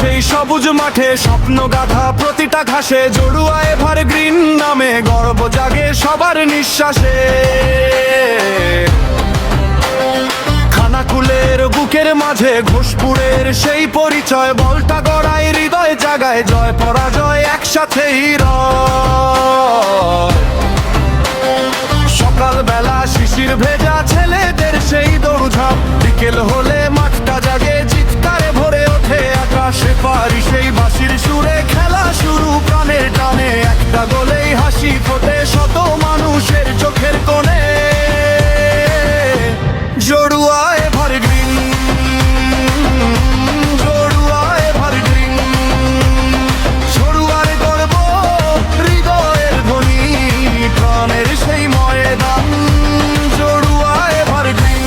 সেই সবুজ মাঠে স্বপ্ন গাথা প্রতিটা ঘাসে জড়ুয়া এভারগ্রিন নামে গর্ব জাগে সবার নিঃশ্বাসে। খানাকুলের বুকের মাঝে ঘোষপুরের সেই পরিচয়, বলটা গড়ায় হৃদয় জাগায়, জয় পরাজয় একসাথেই রয়। সকালবেলা শিশির ভেজা ছেলেদের সেই দৌড়ঝাঁপ, বিকেল হলে মাঠটা জাগে চিৎকারে ভরে ওঠে আকাশে পারি সেই বাঁশির সুরে খেলা শুরু প্রাণের টানে, একটা গোলেই হাসি ফোটে শত মানুষের চোখের কোণে। জড়ুয়া এভারগ্রিন, জড়ুয়া এভারগ্রিন, জড়ুয়ার গর্ব হৃদয়ের ধ্বনি, প্রাণের সেই ময়দান। জড়ুয়া এভারগ্রিন,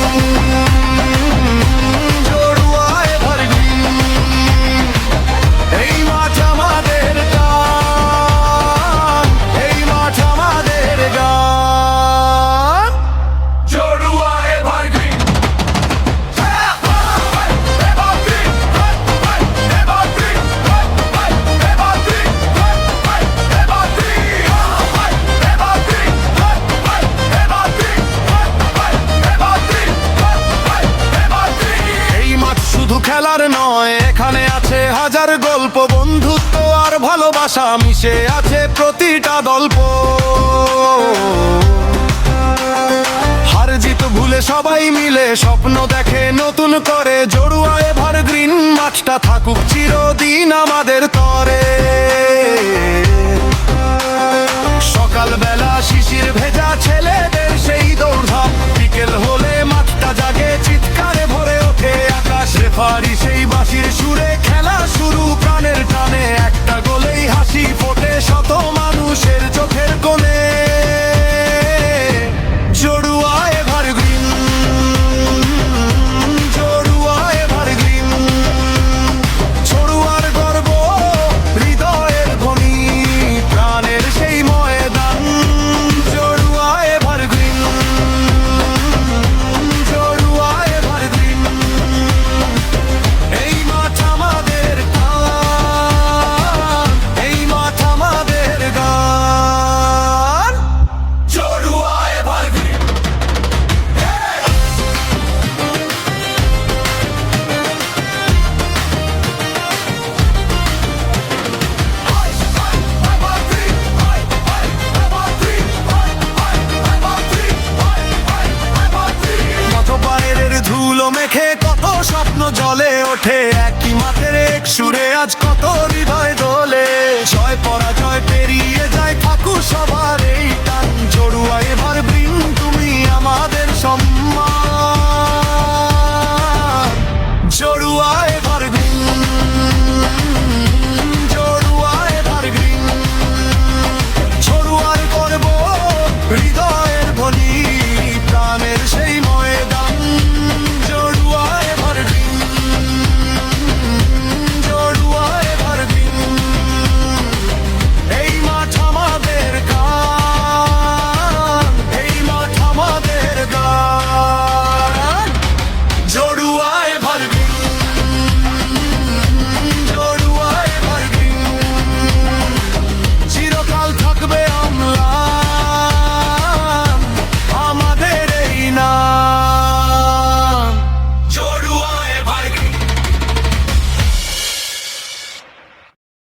জড়ুয়া এভারগ্রিন, এই মাঠ আমাদের গান, এই মাঠ আমাদের গান। জড়ুয়া এভারগ্রিন, এই মাঠ শুধু খেলার নয়, এখানে আছে হাজার গল্প, বন্ধুত্ব আর ভালোবাসা মিশে আছে প্রতিটা গল্প। হার জিত ভুলে সবাই মিলে স্বপ্ন দেখে নতুন করে, জড়ুয়া এভারগ্রিন মাঠটা থাকুক চিরদিন আমাদের তরে। সকালবেলা শিশির ভেজা ছেলেদের সেই দৌড়ধাপ, বিকেল হলে মাঠটা জাগে চিৎকার